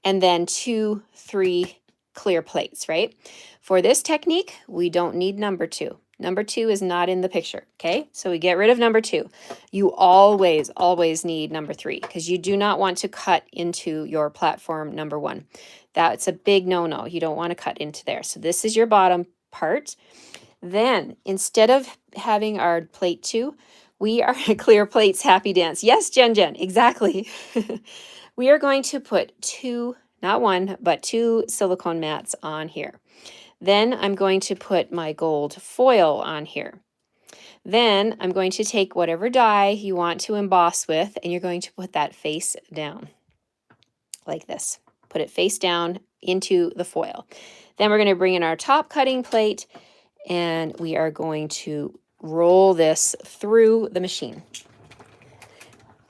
Speaker 1: and then 2, 3 clear plates, right? For this technique, we don't need number 2. Number 2 is not in the picture, okay? So we get rid of number 2. You always, always need number 3, because you do not want to cut into your platform number 1. That's a big no-no. You don't want to cut into there. So this is your bottom part. Then, instead of having our plate 2, we are clear plates happy dance. Yes, Jen, exactly. We are going to put 2, not 1, but 2 silicone mats on here. Then I'm going to put my gold foil on here. Then I'm going to take whatever die you want to emboss with, and you're going to put that face down like this. Put it face down into the foil. Then we're going to bring in our top cutting plate, and we are going to roll this through the machine.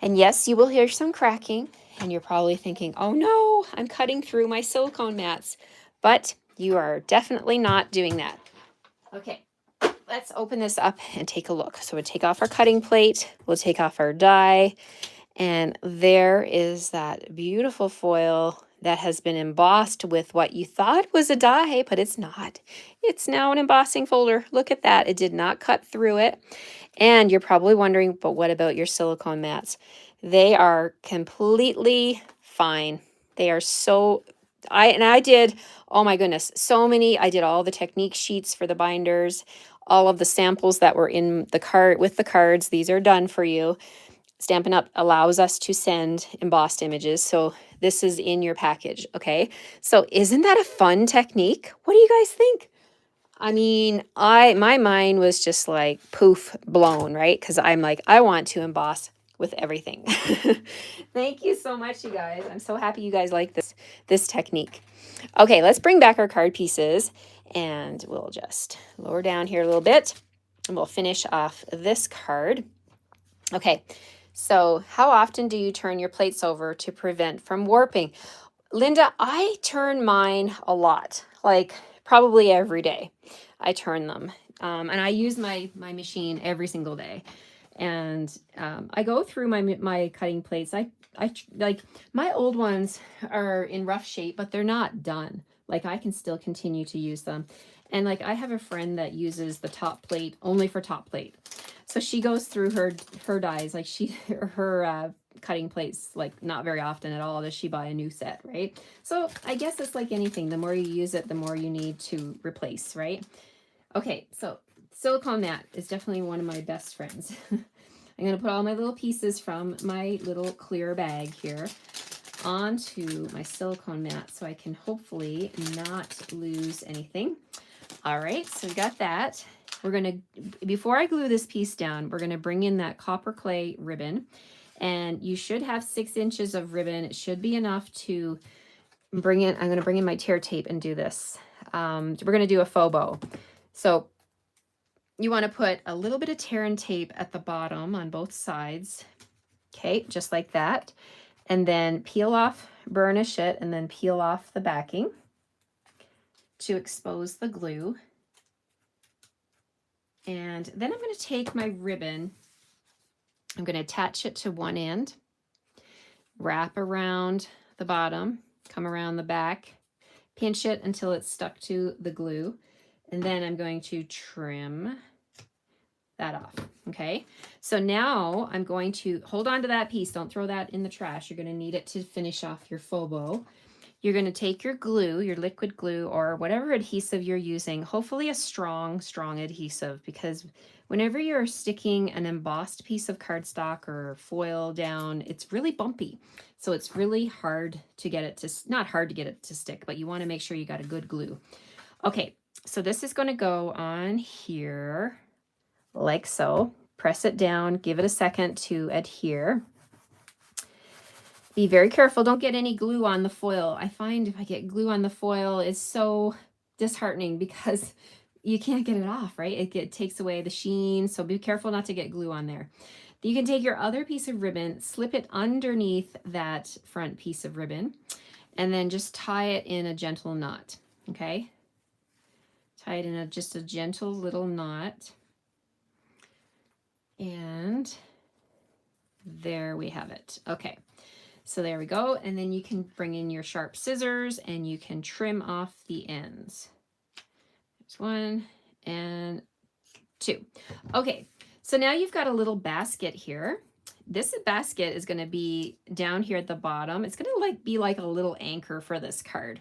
Speaker 1: And yes, you will hear some cracking, and you're probably thinking, oh no, I'm cutting through my silicone mats. But you are definitely not doing that. Okay, let's open this up and take a look. So we'll take off our cutting plate, we'll take off our die, and there is that beautiful foil that has been embossed with what you thought was a die, but it's not. It's now an embossing folder. Look at that. It did not cut through it. And you're probably wondering, but what about your silicone mats? They are completely fine. They are so, I did, oh my goodness, so many. I did all the technique sheets for the binders, all of the samples that were in the card with the cards. These are done for you. Stampin' Up! Allows us to send embossed images. So this is in your package, okay? So isn't that a fun technique? What do you guys think? I mean, my mind was just like poof, blown, right? Because I'm like, I want to emboss with everything. Thank you so much, you guys. I'm so happy you guys like this technique. Okay, let's bring back our card pieces, and we'll just lower down here a little bit, and we'll finish off this card. Okay, so how often do you turn your plates over to prevent from warping? Linda, I turn mine a lot, like probably every day. I turn them, and I use my machine every single day. And I go through my cutting plates. I like my old ones are in rough shape, but they're not done. Like I can still continue to use them. And like I have a friend that uses the top plate only for top plate. So she goes through her dies, like her cutting plates, like not very often at all does she buy a new set, right? So I guess it's like anything. The more you use it, the more you need to replace, right? Okay, so silicone mat is definitely one of my best friends. I'm going to put all my little pieces from my little clear bag here onto my silicone mat so I can hopefully not lose anything. All right, so we got that. We're going to, before I glue this piece down, we're going to bring in that copper clay ribbon. And you should have 6 inches of ribbon. It should be enough to bring in, I'm going to bring in my tear tape and do this. We're going to do a faux bow. So you want to put a little bit of tear and tape at the bottom on both sides. Okay, just like that. And then peel off, burnish it, and then peel off the backing to expose the glue. And then I'm going to take my ribbon, I'm going to attach it to one end, wrap around the bottom, come around the back, pinch it until it's stuck to the glue, and then I'm going to trim that off. Okay, so now I'm going to hold on to that piece. Don't throw that in the trash. You're going to need it to finish off your faux bow. You're going to take your glue, your liquid glue, or whatever adhesive you're using, hopefully a strong adhesive, because whenever you're sticking an embossed piece of cardstock or foil down, it's really bumpy. So it's really hard to get it to, not hard to get it to stick, but you want to make sure you got a good glue. Okay, so this is going to go on here like so. Press it down, give it a second to adhere. Be very careful. Don't get any glue on the foil. I find if I get glue on the foil, it's so disheartening because you can't get it off, right? It takes away the sheen. So be careful not to get glue on there. You can take your other piece of ribbon, slip it underneath that front piece of ribbon, and then just tie it in a gentle knot, okay? Tie it in just a gentle little knot. And there we have it. Okay. So there we go. And then you can bring in your sharp scissors and you can trim off the ends. There's 1 and 2. Okay, so now you've got a little basket here. This basket is going to be down here at the bottom. It's going to be like a little anchor for this card.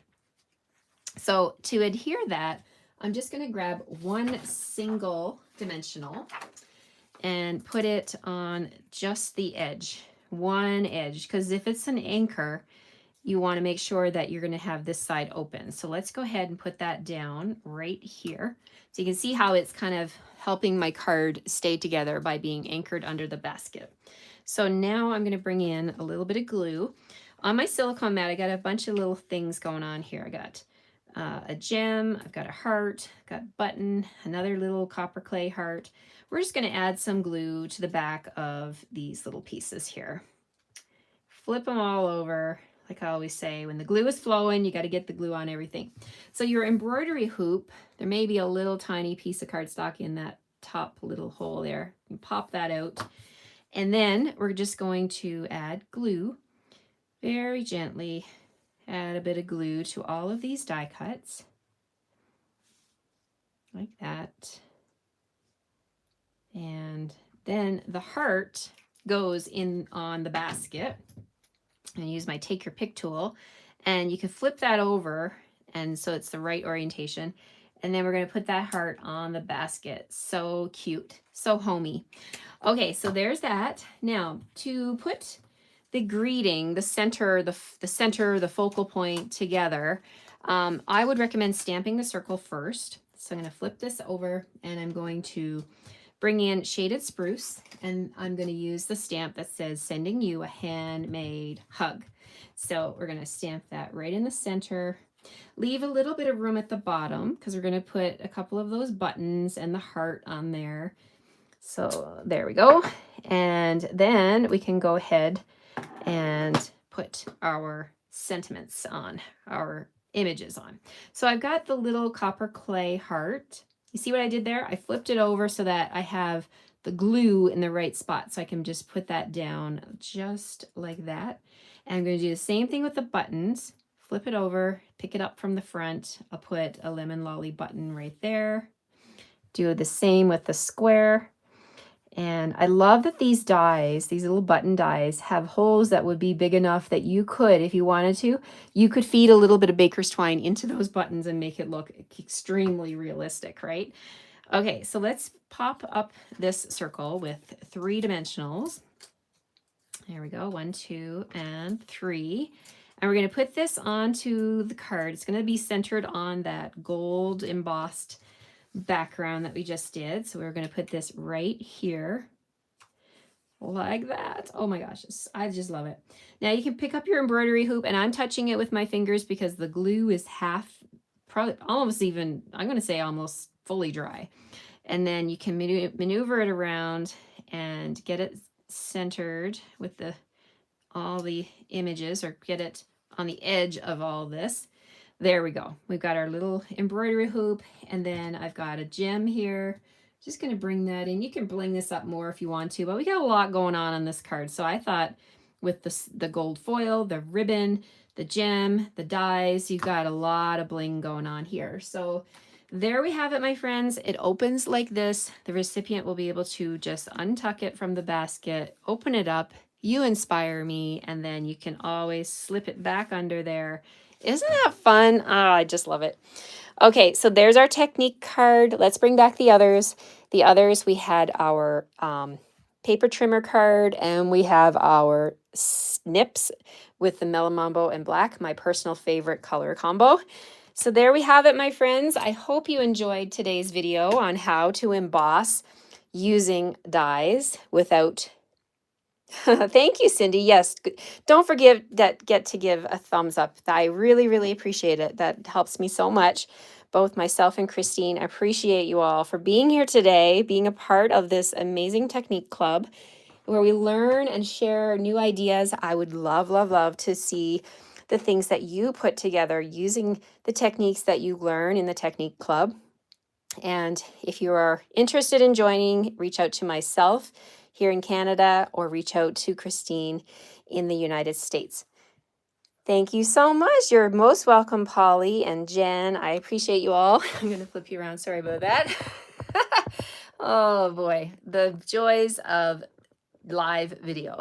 Speaker 1: So to adhere that, I'm just going to grab one single dimensional and put it on just the edge. One edge, because if it's an anchor, you want to make sure that you're going to have this side open. So let's go ahead and put that down right here. So you can see how it's kind of helping my card stay together by being anchored under the basket. So now I'm going to bring in a little bit of glue. On my silicone mat, I got a bunch of little things going on here. I got a gem, I've got a heart, I've got a button, another little copper clay heart. We're just going to add some glue to the back of these little pieces here. Flip them all over. Like I always say, when the glue is flowing, you got to get the glue on everything. So your embroidery hoop, there may be a little tiny piece of cardstock in that top little hole there. You pop that out. And then we're just going to add glue very gently. Add a bit of glue to all of these die cuts. Like that. And then the heart goes in on the basket. And use my take your pick tool, and you can flip that over, and so it's the right orientation. And then we're going to put that heart on the basket. So cute, so homey. Okay, so there's that. Now to put the greeting, the center, the focal point together, I would recommend stamping the circle first. So I'm going to flip this over, and I'm going to bring in Shaded Spruce, and I'm going to use the stamp that says sending you a handmade hug. So we're going to stamp that right in the center. Leave a little bit of room at the bottom because we're going to put a couple of those buttons and the heart on there. So there we go. And then we can go ahead and put our sentiments on, our images on. So I've got the little copper clay heart. You see what I did there? I flipped it over so that I have the glue in the right spot. So I can just put that down just like that. And I'm going to do the same thing with the buttons. Flip it over, pick it up from the front. I'll put a lemon lolly button right there. Do the same with the square. And I love that these dies, these little button dies, have holes that would be big enough that you could, if you wanted to, you could feed a little bit of baker's twine into those buttons and make it look extremely realistic, right? Okay, so let's pop up this circle with 3 dimensionals. There we go, 1, 2, and 3. And we're going to put this onto the card. It's going to be centered on that gold embossed background that we just did. So we're going to put this right here like that. Oh my gosh, I just love it. Now you can pick up your embroidery hoop, and I'm touching it with my fingers because the glue is probably almost even, I'm going to say almost fully dry. And then you can maneuver it around and get it centered with all the images, or get it on the edge of all this. There we go. We've got our little embroidery hoop, and then I've got a gem here. Just going to bring that in. You can bling this up more if you want to, but we got a lot going on this card. So I thought with the gold foil, the ribbon, the gem, the dies, you've got a lot of bling going on here. So there we have it, my friends. It opens like this. The recipient will be able to just untuck it from the basket, open it up. You inspire me, and then you can always slip it back under there. Isn't that fun? Oh, I just love it. Okay, so there's our technique card. Let's bring back the others. The others, we had our paper trimmer card, and we have our snips with the Melamambo and black, my personal favorite color combo. So there we have it, my friends. I hope you enjoyed today's video on how to emboss using dies without... Thank you, Cindy. Yes, don't forget that get to give a thumbs up. I really, really appreciate it. That helps me so much. Both myself and Christine appreciate you all for being here today, being a part of this amazing technique club where we learn and share new ideas. I would love, love, love to see the things that you put together using the techniques that you learn in the technique club. And if you are interested in joining, reach out to myself here in Canada, or reach out to Christine in the United States. Thank you so much. You're most welcome, Polly and Jen. I appreciate you all. I'm going to flip you around. Sorry about that. Oh boy, the joys of live video.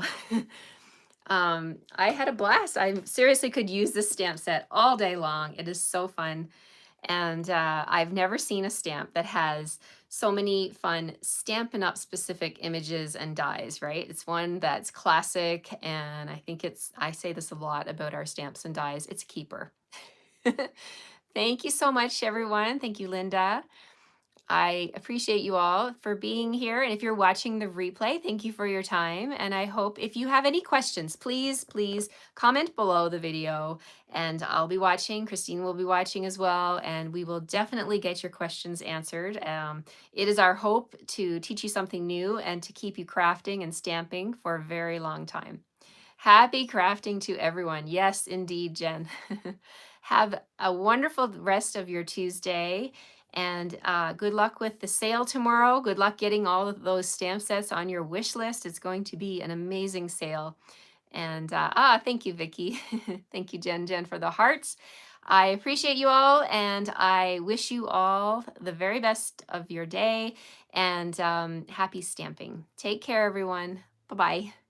Speaker 1: I had a blast. I seriously could use this stamp set all day long. It is so fun. And I've never seen a stamp that has so many fun Stampin' Up! Specific images and dies, right? It's one that's classic, and I think I say this a lot about our stamps and dies, it's a keeper. Thank you so much, everyone. Thank you, Linda. I appreciate you all for being here. And if you're watching the replay, thank you for your time. And I hope if you have any questions, please, please comment below the video, and I'll be watching. Christine will be watching as well, and we will definitely get your questions answered. It is our hope to teach you something new and to keep you crafting and stamping for a very long time. Happy crafting to everyone. Yes, indeed, Jen. Have a wonderful rest of your Tuesday. And good luck with the sale tomorrow. Good luck getting all of those stamp sets on your wish list. It's going to be an amazing sale. And thank you, Vicki. Thank you, Jen, for the hearts. I appreciate you all, and I wish you all the very best of your day, and happy stamping. Take care, everyone. Bye-bye.